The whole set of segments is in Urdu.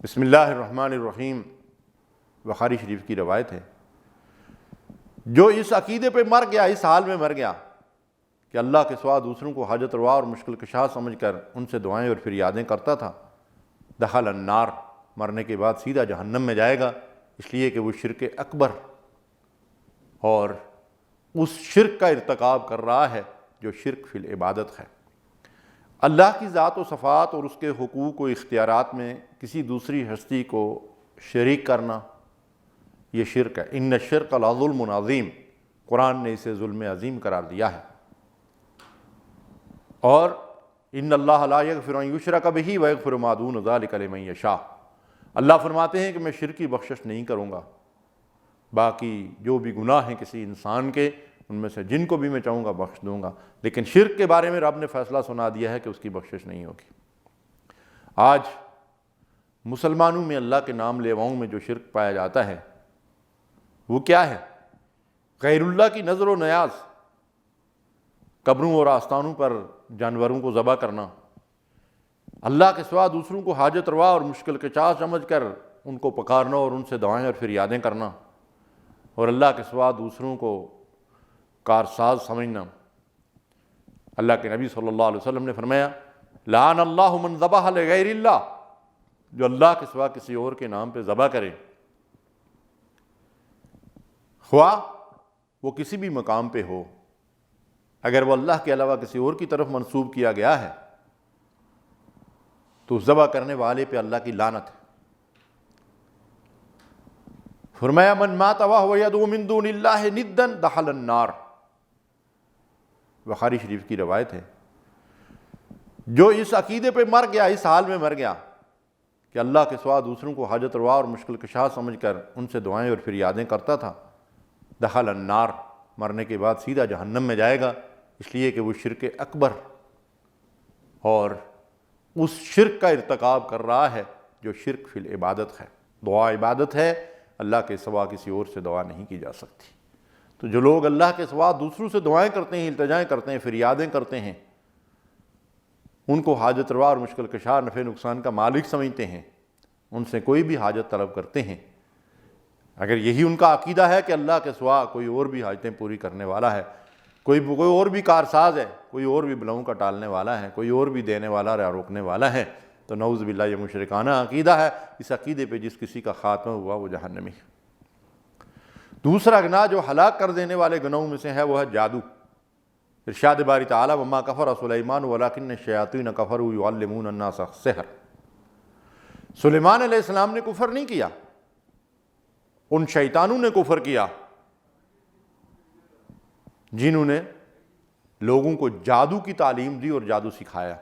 بسم اللہ الرحمن الرحیم۔ بخاری شریف کی روایت ہے، جو اس عقیدے پہ مر گیا، اس حال میں مر گیا کہ اللہ کے سوا دوسروں کو حاجت روا اور مشکل کشا سمجھ کر ان سے دعائیں اور فریادیں کرتا تھا، دخل النار، مرنے کے بعد سیدھا جہنم میں جائے گا، اس لیے کہ وہ شرک اکبر اور اس شرک کا ارتکاب کر رہا ہے جو شرک فی العبادت ہے۔ اللہ کی ذات و صفات اور اس کے حقوق و اختیارات میں کسی دوسری ہستی کو شریک کرنا یہ شرک ہے۔ ان الشرک لظلم عظیم، قرآن نے اسے ظلم عظیم قرار دیا ہے۔ اور ان اللہ لا یغفر ان یشرک بہ ویغفر ما دون ذلک لمن یشاء، اللہ فرماتے ہیں کہ میں شرک کی بخشش نہیں کروں گا، باقی جو بھی گناہ ہیں کسی انسان کے، ان میں سے جن کو بھی میں چاہوں گا بخش دوں گا، لیکن شرک کے بارے میں رب نے فیصلہ سنا دیا ہے کہ اس کی بخشش نہیں ہوگی۔ آج مسلمانوں میں اللہ کے نام لیواؤں میں جو شرک پایا جاتا ہے وہ کیا ہے؟ غیر اللہ کی نظر و نیاز، قبروں اور آستانوں پر جانوروں کو ذبح کرنا، اللہ کے سوا دوسروں کو حاجت روا اور مشکل کشا سمجھ کر ان کو پکارنا اور ان سے دعائیں اور فریادیں کرنا، اور اللہ کے سوا دوسروں کو کارساز سمجھنا۔ اللہ کے نبی صلی اللہ علیہ وسلم نے فرمایا، لعن اللہ من ذبح لغیر اللہ، جو اللہ کے سوا کسی اور کے نام پہ ذبح کرے، خواہ وہ کسی بھی مقام پہ ہو، اگر وہ اللہ کے علاوہ کسی اور کی طرف منسوب کیا گیا ہے تو اس ذبح کرنے والے پہ اللہ کی لعنت ہے۔ فرمایا من مات وهو يدعو من دون اللہ ندا دخل النار، بخاری شریف کی روایت ہے، جو اس عقیدے پہ مر گیا، اس حال میں مر گیا کہ اللہ کے سوا دوسروں کو حاجت روا اور مشکل کشا سمجھ کر ان سے دعائیں اور فریادیں کرتا تھا، دخل النار، مرنے کے بعد سیدھا جہنم میں جائے گا، اس لیے کہ وہ شرک اکبر اور اس شرک کا ارتکاب کر رہا ہے جو شرک فی العبادت ہے۔ دعا عبادت ہے، اللہ کے سوا کسی اور سے دعا نہیں کی جا سکتی۔ تو جو لوگ اللہ کے سوا دوسروں سے دعائیں کرتے ہیں، التجائیں کرتے ہیں، فریادیں کرتے ہیں، ان کو حاجت روا اور مشکل کشا، نفع نقصان کا مالک سمجھتے ہیں، ان سے کوئی بھی حاجت طلب کرتے ہیں، اگر یہی ان کا عقیدہ ہے کہ اللہ کے سوا کوئی اور بھی حاجتیں پوری کرنے والا ہے، کوئی اور بھی کارساز ہے، کوئی اور بھی بلاؤں کا ٹالنے والا ہے، کوئی اور بھی دینے والا یا روکنے والا ہے، تو نعوذ باللہ یہ مشرکانہ عقیدہ ہے۔ اس عقیدے پہ جس کسی کا خاتمہ ہوا وہ جہنمی ہے۔ دوسرا گناہ جو ہلاک کر دینے والے گناہوں میں سے ہے وہ ہے جادو۔ ارشاد باری تعالیٰ وما کفر سلیمان ولکن الشیاطین کفروا یعلمون الناس السحر، سلیمان علیہ السلام نے کفر نہیں کیا، ان شیطانوں نے کفر کیا جنہوں نے لوگوں کو جادو کی تعلیم دی اور جادو سکھایا۔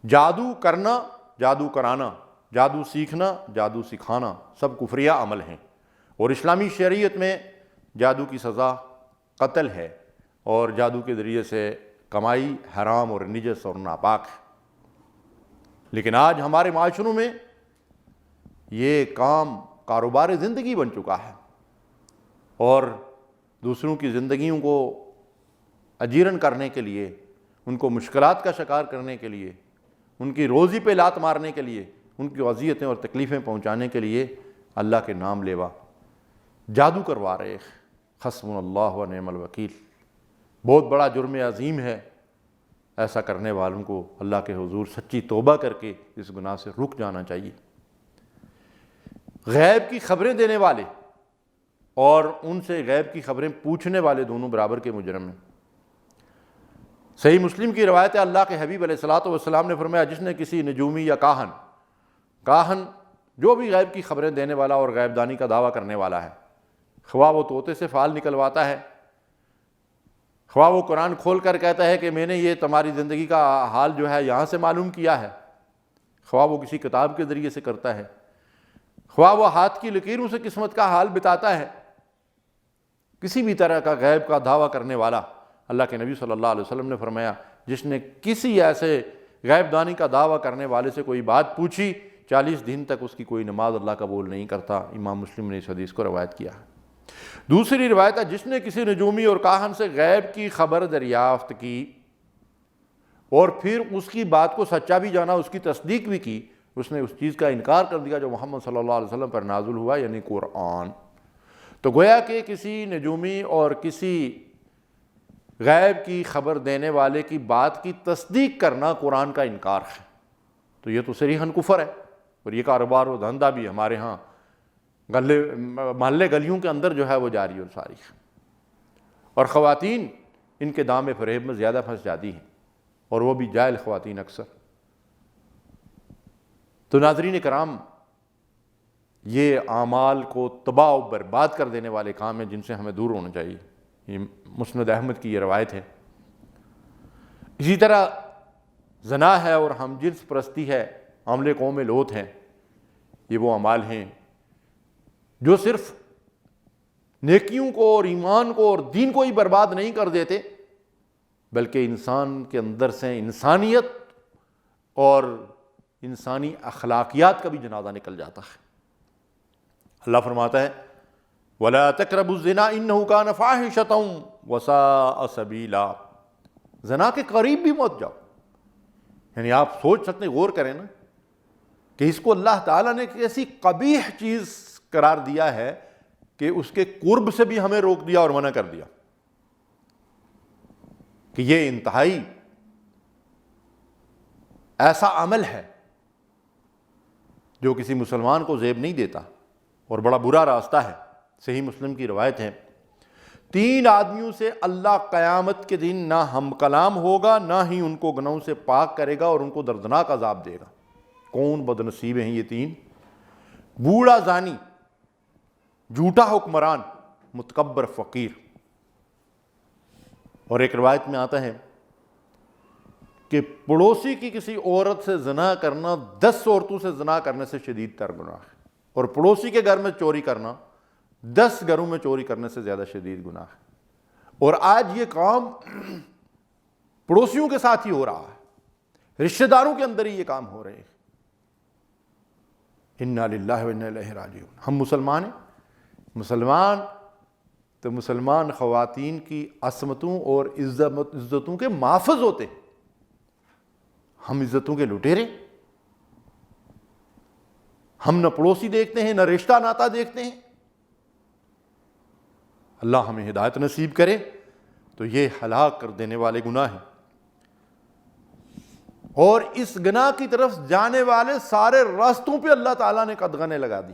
جادو کرنا، جادو کرانا، جادو سیکھنا، جادو سکھانا سب کفریہ عمل ہیں، اور اسلامی شریعت میں جادو کی سزا قتل ہے، اور جادو کے ذریعے سے کمائی حرام اور نجس اور ناپاک ہے۔ لیکن آج ہمارے معاشروں میں یہ کام کاروبار زندگی بن چکا ہے، اور دوسروں کی زندگیوں کو اجیرن کرنے کے لیے، ان کو مشکلات کا شکار کرنے کے لیے، ان کی روزی پہ لات مارنے کے لیے، ان کی اذیتیں اور تکلیفیں پہنچانے کے لیے اللہ کے نام لیوا جادو کروا رہے۔ حسبنا اللہ و نعم الوکیل، بہت بڑا جرم عظیم ہے۔ ایسا کرنے والوں کو اللہ کے حضور سچی توبہ کر کے اس گناہ سے رک جانا چاہیے۔ غیب کی خبریں دینے والے اور ان سے غیب کی خبریں پوچھنے والے دونوں برابر کے مجرم ہیں۔ صحیح مسلم کی روایت ہے، اللہ کے حبیب علیہ الصلوۃ والسلام نے فرمایا، جس نے کسی نجومی یا کاہن جو بھی غیب کی خبریں دینے والا اور غیب دانی کا دعویٰ کرنے والا ہے، خواہ وہ طوطے سے فال نکلواتا ہے، خواہ وہ قرآن کھول کر کہتا ہے کہ میں نے یہ تمہاری زندگی کا حال جو ہے یہاں سے معلوم کیا ہے، خواہ وہ کسی کتاب کے ذریعے سے کرتا ہے، خواہ وہ ہاتھ کی لکیروں سے قسمت کا حال بتاتا ہے، کسی بھی طرح کا غیب کا دعویٰ کرنے والا، اللہ کے نبی صلی اللہ علیہ وسلم نے فرمایا، جس نے کسی ایسے غیب دانی کا دعویٰ کرنے والے سے کوئی بات پوچھی، 40 دن تک اس کی کوئی نماز اللہ قبول نہیں کرتا۔ امام مسلم نے اس حدیث کو روایت کیا ہے۔ دوسری روایت ہے، جس نے کسی نجومی اور کاہن سے غیب کی خبر دریافت کی اور پھر اس کی بات کو سچا بھی جانا، اس کی تصدیق بھی کی، اس نے اس چیز کا انکار کر دیا جو محمد صلی اللہ علیہ وسلم پر نازل ہوا، یعنی قرآن۔ تو گویا کہ کسی نجومی اور کسی غیب کی خبر دینے والے کی بات کی تصدیق کرنا قرآن کا انکار ہے، تو یہ تو صریحاً کفر ہے، اور یہ کاروبار و دھندا بھی ہمارے ہاں محلے گلیوں کے اندر جو ہے وہ جاری اور ساری ہے، اور خواتین ان کے دام فریب میں زیادہ پھنس جاتی ہیں، اور وہ بھی جاہل خواتین اکثر۔ تو ناظرین کرام، یہ اعمال کو تباہ و برباد کر دینے والے کام ہیں جن سے ہمیں دور ہونا چاہیے۔ یہ مسند احمد کی یہ روایت ہے۔ اسی طرح زنا ہے اور ہم جنس پرستی ہے، عمل قوم لوط ہیں، یہ وہ اعمال ہیں جو صرف نیکیوں کو اور ایمان کو اور دین کو ہی برباد نہیں کر دیتے، بلکہ انسان کے اندر سے انسانیت اور انسانی اخلاقیات کا بھی جنازہ نکل جاتا ہے۔ اللہ فرماتا ہے وَلَا تَقْرَبُوا الزِّنَا إِنَّهُ كَانَ فَاحِشَةً وَسَاءَ سَبِيلًا، زنا کے قریب بھی مت جاؤ۔ یعنی آپ سوچ سکتے ہیں، غور کریں نا کہ اس کو اللہ تعالیٰ نے ایسی قبیح چیز قرار دیا ہے کہ اس کے قرب سے بھی ہمیں روک دیا اور منع کر دیا کہ یہ انتہائی ایسا عمل ہے جو کسی مسلمان کو زیب نہیں دیتا اور بڑا برا راستہ ہے۔ صحیح مسلم کی روایت ہے، 3 آدمیوں سے اللہ قیامت کے دن نہ ہم کلام ہوگا، نہ ہی ان کو گناہوں سے پاک کرے گا اور ان کو دردناک عذاب دے گا۔ کون بد نصیب ہیں یہ 3؟ بوڑھا زانی، جھوٹا حکمران، متکبر فقیر۔ اور ایک روایت میں آتا ہے کہ پڑوسی کی کسی عورت سے زنا کرنا 10 عورتوں سے زنا کرنے سے شدید تر گناہ ہے، اور پڑوسی کے گھر میں چوری کرنا 10 گھروں میں چوری کرنے سے زیادہ شدید گناہ ہے۔ اور آج یہ کام پڑوسیوں کے ساتھ ہی ہو رہا ہے، رشتہ داروں کے اندر ہی یہ کام ہو رہے ہیں۔ انا للہ و انا الیہ راجعون۔ ہم مسلمان ہیں، مسلمان تو مسلمان خواتین کی عصمتوں اور عزتوں کے محافظ ہوتے ہیں، ہم عزتوں کے لٹیرے، ہم نہ پڑوسی دیکھتے ہیں، نہ رشتہ ناتا دیکھتے ہیں۔ اللہ ہمیں ہدایت نصیب کرے۔ تو یہ ہلاک کر دینے والے گناہ ہیں، اور اس گناہ کی طرف جانے والے سارے راستوں پہ اللہ تعالیٰ نے قدغنیں لگا دی۔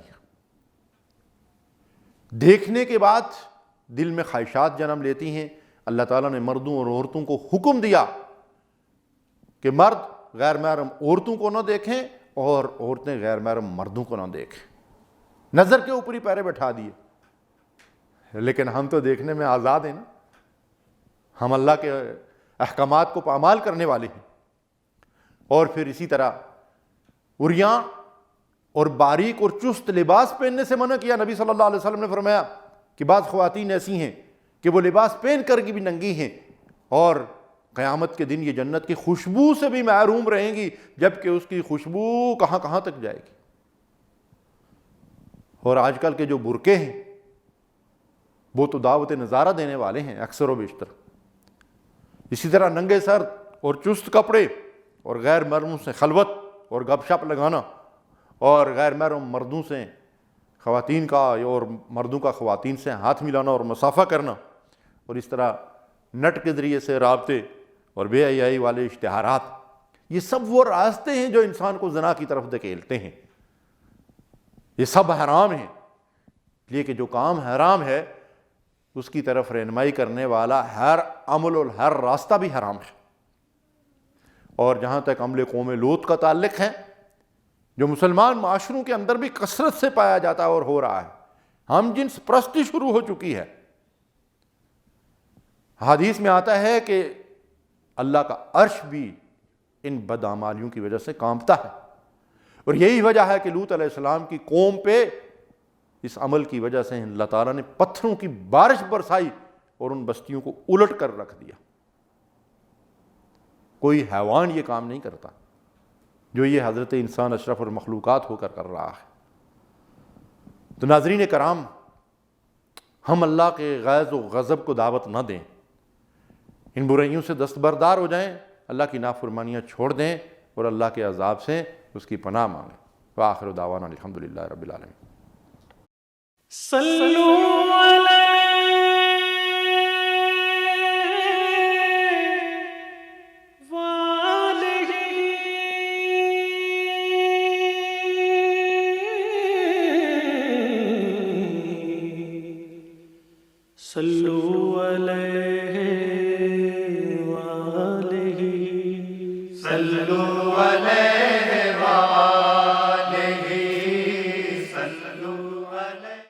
دیکھنے کے بعد دل میں خواہشات جنم لیتی ہیں۔ اللہ تعالیٰ نے مردوں اور عورتوں کو حکم دیا کہ مرد غیر محرم عورتوں کو نہ دیکھیں اور عورتیں غیر محرم مردوں کو نہ دیکھیں، نظر کے اوپر ہی پیرے بٹھا دیے۔ لیکن ہم تو دیکھنے میں آزاد ہیں نا، ہم اللہ کے احکامات کو پامال کرنے والے ہیں۔ اور پھر اسی طرح عریاں اور باریک اور چست لباس پہننے سے منع کیا۔ نبی صلی اللہ علیہ وسلم نے فرمایا کہ بعض خواتین ایسی ہیں کہ وہ لباس پہن کر کے بھی ننگی ہیں، اور قیامت کے دن یہ جنت کی خوشبو سے بھی محروم رہیں گی، جبکہ اس کی خوشبو کہاں کہاں تک جائے گی۔ اور آج کل کے جو برقعے ہیں وہ تو دعوت نظارہ دینے والے ہیں اکثر و بیشتر۔ اسی طرح ننگے سر اور چست کپڑے اور غیر محرموں سے خلوت اور گپ شپ لگانا، اور غیر محرم مردوں سے خواتین کا اور مردوں کا خواتین سے ہاتھ ملانا اور مصافحہ کرنا، اور اس طرح نٹ کے ذریعے سے رابطے اور بے حیائی والے اشتہارات، یہ سب وہ راستے ہیں جو انسان کو زنا کی طرف دھکیلتے ہیں۔ یہ سب حرام ہیں، یہ کہ جو کام حرام ہے اس کی طرف رہنمائی کرنے والا ہر عمل اور ہر راستہ بھی حرام ہے۔ اور جہاں تک عمل قوم لوط کا تعلق ہے، جو مسلمان معاشروں کے اندر بھی کثرت سے پایا جاتا ہے اور ہو رہا ہے، ہم جنس پرستی شروع ہو چکی ہے۔ حدیث میں آتا ہے کہ اللہ کا عرش بھی ان بدعمالیوں کی وجہ سے کانپتا ہے، اور یہی وجہ ہے کہ لوط علیہ السلام کی قوم پہ اس عمل کی وجہ سے اللہ تعالیٰ نے پتھروں کی بارش برسائی اور ان بستیوں کو الٹ کر رکھ دیا۔ کوئی حیوان یہ کام نہیں کرتا جو یہ حضرت انسان اشرف المخلوقات ہو کر رہا ہے۔ تو ناظرین کرام، ہم اللہ کے غیظ و غضب کو دعوت نہ دیں، ان برائیوں سے دستبردار ہو جائیں، اللہ کی نافرمانیاں چھوڑ دیں اور اللہ کے عذاب سے اس کی پناہ مانگیں۔ وآخر دعوانا الحمدللہ رب العالمین۔ صلو صلو علیہ وآلہ صلو